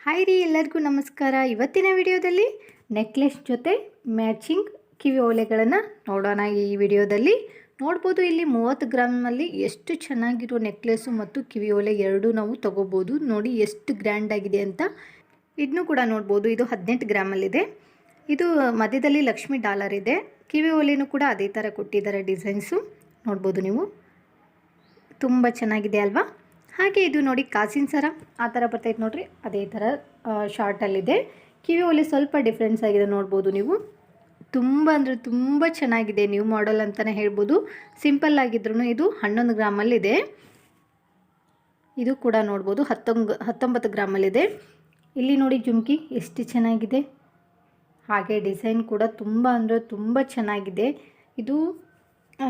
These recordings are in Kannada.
ಹಾಯ್ ರೀ, ಎಲ್ಲರಿಗೂ ನಮಸ್ಕಾರ. ಇವತ್ತಿನ ವಿಡಿಯೋದಲ್ಲಿ ನೆಕ್ಲೆಸ್ ಜೊತೆ ಮ್ಯಾಚಿಂಗ್ ಕಿವಿ ಓಲೆಗಳನ್ನು ನೋಡೋಣ. ಈ ವಿಡಿಯೋದಲ್ಲಿ ನೋಡ್ಬೋದು, ಇಲ್ಲಿ 30 ಗ್ರಾಮಲ್ಲಿ ಎಷ್ಟು ಚೆನ್ನಾಗಿರೋ ನೆಕ್ಲೆಸ್ಸು ಮತ್ತು ಕಿವಿ ಓಲೆ ಎರಡೂ ನಾವು ತೊಗೋಬೋದು. ನೋಡಿ ಎಷ್ಟು ಗ್ರ್ಯಾಂಡ್ ಆಗಿದೆ ಅಂತ. ಇದನ್ನು ಕೂಡ ನೋಡ್ಬೋದು, ಇದು 18 ಗ್ರಾಮಲ್ಲಿದೆ. ಇದು ಮಧ್ಯದಲ್ಲಿ ಲಕ್ಷ್ಮಿ ಡಾಲರ್ ಇದೆ. ಕಿವಿ ಓಲೆನೂ ಕೂಡ ಅದೇ ಥರ ಕೊಟ್ಟಿದ್ದಾರೆ, ಡಿಸೈನ್ಸು ನೋಡ್ಬೋದು ನೀವು. ತುಂಬ ಚೆನ್ನಾಗಿದೆ ಅಲ್ವಾ? ಹಾಗೆ ಇದು ನೋಡಿ ಕಾಸಿನ ಸರ ಆ ಥರ ಬರ್ತೈತೆ ನೋಡ್ರಿ, ಅದೇ ಥರ ಶಾರ್ಟಲ್ಲಿದೆ. ಕಿವಿ ಓಲೆ ಸ್ವಲ್ಪ ಡಿಫ್ರೆನ್ಸ್ ಆಗಿದೆ ನೋಡ್ಬೋದು ನೀವು. ತುಂಬ ಅಂದರೆ ತುಂಬ ಚೆನ್ನಾಗಿದೆ, ನ್ಯೂ ಮಾಡೆಲ್ ಅಂತಲೇ ಹೇಳ್ಬೋದು. ಸಿಂಪಲ್ ಆಗಿದ್ರೂ ಇದು 11 ಗ್ರಾಮಲ್ಲಿದೆ. ಇದು ಕೂಡ ನೋಡ್ಬೋದು 19 ಗ್ರಾಮಲ್ಲಿದೆ. ಇಲ್ಲಿ ನೋಡಿ ಜುಮ್ಕಿ ಎಷ್ಟು ಚೆನ್ನಾಗಿದೆ. ಹಾಗೆ ಡಿಸೈನ್ ಕೂಡ ತುಂಬ ಅಂದರೆ ತುಂಬ ಚೆನ್ನಾಗಿದೆ. ಇದು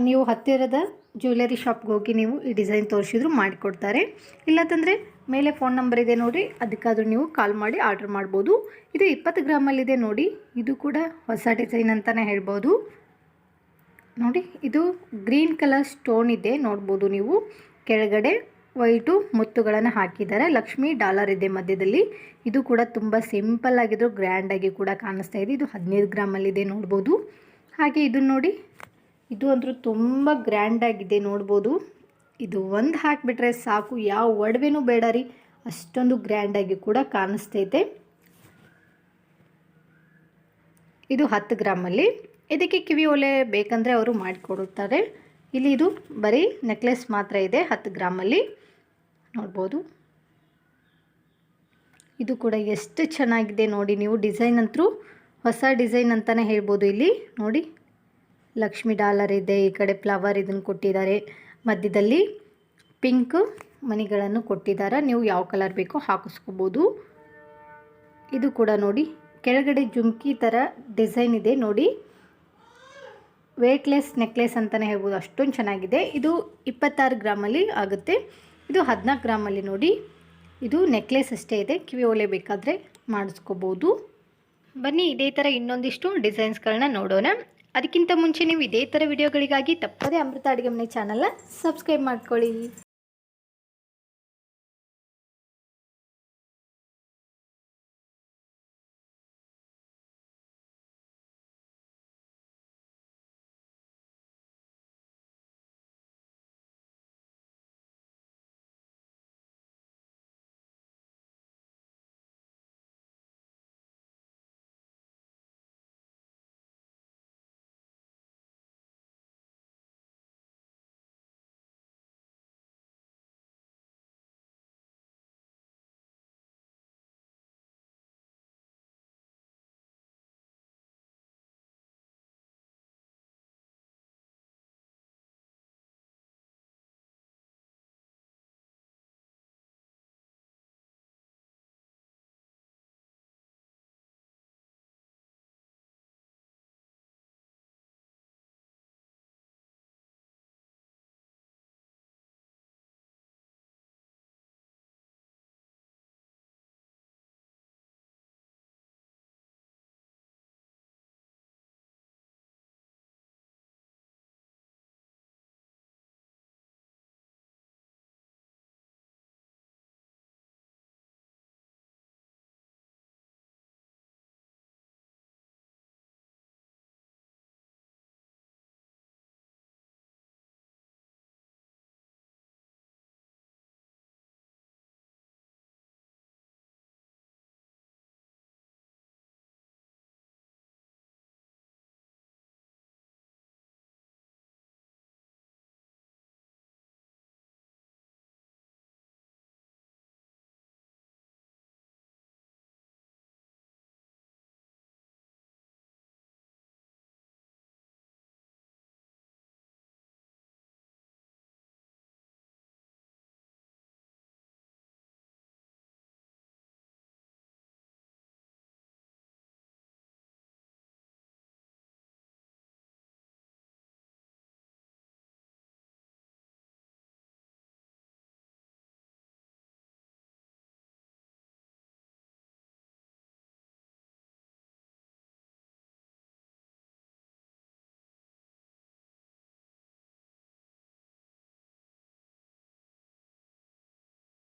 ನೀವು ಹತ್ತಿರದ ಜ್ಯುವೆಲರಿ ಶಾಪ್ಗೆ ಹೋಗಿ ನೀವು ಈ ಡಿಸೈನ್ ತೋರಿಸಿದ್ರು ಮಾಡಿಕೊಡ್ತಾರೆ. ಇಲ್ಲಂತಂದರೆ ಮೇಲೆ ಫೋನ್ ನಂಬರ್ ಇದೆ ನೋಡಿ, ಅದಕ್ಕಾದರೂ ನೀವು ಕಾಲ್ ಮಾಡಿ ಆರ್ಡ್ರ್ ಮಾಡ್ಬೋದು. ಇದು 20 ಗ್ರಾಮಲ್ಲಿದೆ ನೋಡಿ. ಇದು ಕೂಡ ಹೊಸ ಡಿಸೈನ್ ಅಂತಲೇ ಹೇಳ್ಬೋದು. ನೋಡಿ, ಇದು ಗ್ರೀನ್ ಕಲರ್ ಸ್ಟೋನ್ ಇದೆ ನೋಡ್ಬೋದು ನೀವು. ಕೆಳಗಡೆ ವೈಟು ಮುತ್ತುಗಳನ್ನು ಹಾಕಿದ್ದಾರೆ. ಲಕ್ಷ್ಮಿ ಡಾಲರ್ ಇದೆ ಮಧ್ಯದಲ್ಲಿ. ಇದು ಕೂಡ ತುಂಬ ಸಿಂಪಲ್ ಆಗಿದ್ರು ಗ್ರ್ಯಾಂಡಾಗಿ ಕೂಡ ಕಾಣಿಸ್ತಾ ಇದೆ. ಇದು 15 ಗ್ರಾಮಲ್ಲಿದೆ ನೋಡ್ಬೋದು. ಹಾಗೆ ಇದನ್ನು ನೋಡಿ, ಇದು ಅಂದರೂ ತುಂಬ ಗ್ರ್ಯಾಂಡಾಗಿದೆ ನೋಡ್ಬೋದು. ಇದು ಒಂದು ಹಾಕಿಬಿಟ್ರೆ ಸಾಕು, ಯಾವ ಒಡವೆನೂ ಬೇಡ ರೀ, ಅಷ್ಟೊಂದು ಗ್ರ್ಯಾಂಡಾಗಿ ಕೂಡ ಕಾಣಿಸ್ತೈತೆ. ಇದು 10 ಗ್ರಾಮಲ್ಲಿ. ಇದಕ್ಕೆ ಕಿವಿ ಓಲೆ ಬೇಕಂದರೆ ಅವರು ಮಾಡಿಕೊಡುತ್ತಾರೆ. ಇಲ್ಲಿ ಇದು ಬರೀ ನೆಕ್ಲೆಸ್ ಮಾತ್ರ ಇದೆ 10 ಗ್ರಾಮಲ್ಲಿ ನೋಡ್ಬೋದು. ಇದು ಕೂಡ ಎಷ್ಟು ಚೆನ್ನಾಗಿದೆ ನೋಡಿ ನೀವು. ಡಿಸೈನ್ ಅಂತೂ ಹೊಸ ಡಿಸೈನ್ ಅಂತಲೇ ಹೇಳ್ಬೋದು. ಇಲ್ಲಿ ನೋಡಿ, ಲಕ್ಷ್ಮಿ ಡಾಲರ್ ಇದೆ, ಈ ಕಡೆ ಫ್ಲವರ್ ಇದನ್ನು ಕೊಟ್ಟಿದ್ದಾರೆ, ಮಧ್ಯದಲ್ಲಿ ಪಿಂಕ್ ಮಣಿಗಳನ್ನು ಕೊಟ್ಟಿದ್ದಾರೆ. ನೀವು ಯಾವ ಕಲರ್ ಬೇಕೋ ಹಾಕಿಸ್ಕೋಬೋದು. ಇದು ಕೂಡ ನೋಡಿ, ಕೆಳಗಡೆ ಜುಮ್ಕಿ ಥರ ಡಿಸೈನ್ ಇದೆ ನೋಡಿ. ವೇಟ್ಲೆಸ್ ನೆಕ್ಲೆಸ್ ಅಂತಲೇ ಹೇಳ್ಬೋದು, ಅಷ್ಟೊಂದು ಚೆನ್ನಾಗಿದೆ. ಇದು 26 ಗ್ರಾಮಲ್ಲಿ ಆಗುತ್ತೆ. ಇದು 14 ಗ್ರಾಮಲ್ಲಿ ನೋಡಿ. ಇದು ನೆಕ್ಲೆಸ್ ಅಷ್ಟೇ ಇದೆ, ಕಿವಿ ಓಲೆ ಬೇಕಾದರೆ ಮಾಡಿಸ್ಕೋಬೋದು. ಬನ್ನಿ ಇದೇ ಥರ ಇನ್ನೊಂದಿಷ್ಟು ಡಿಸೈನ್ಸ್ಗಳನ್ನ ನೋಡೋಣ. ಅದಕ್ಕಿಂತ ಮುಂಚೆ ನೀವು ಇದೇ ಥರ ವಿಡಿಯೋಗಳಿಗಾಗಿ ತಪ್ಪದೇ ಅಮೃತ ಅಡುಗೆ ಮನೆ ಚಾನಲ್ನ ಸಬ್ಸ್ಕ್ರೈಬ್ ಮಾಡ್ಕೊಳ್ಳಿ.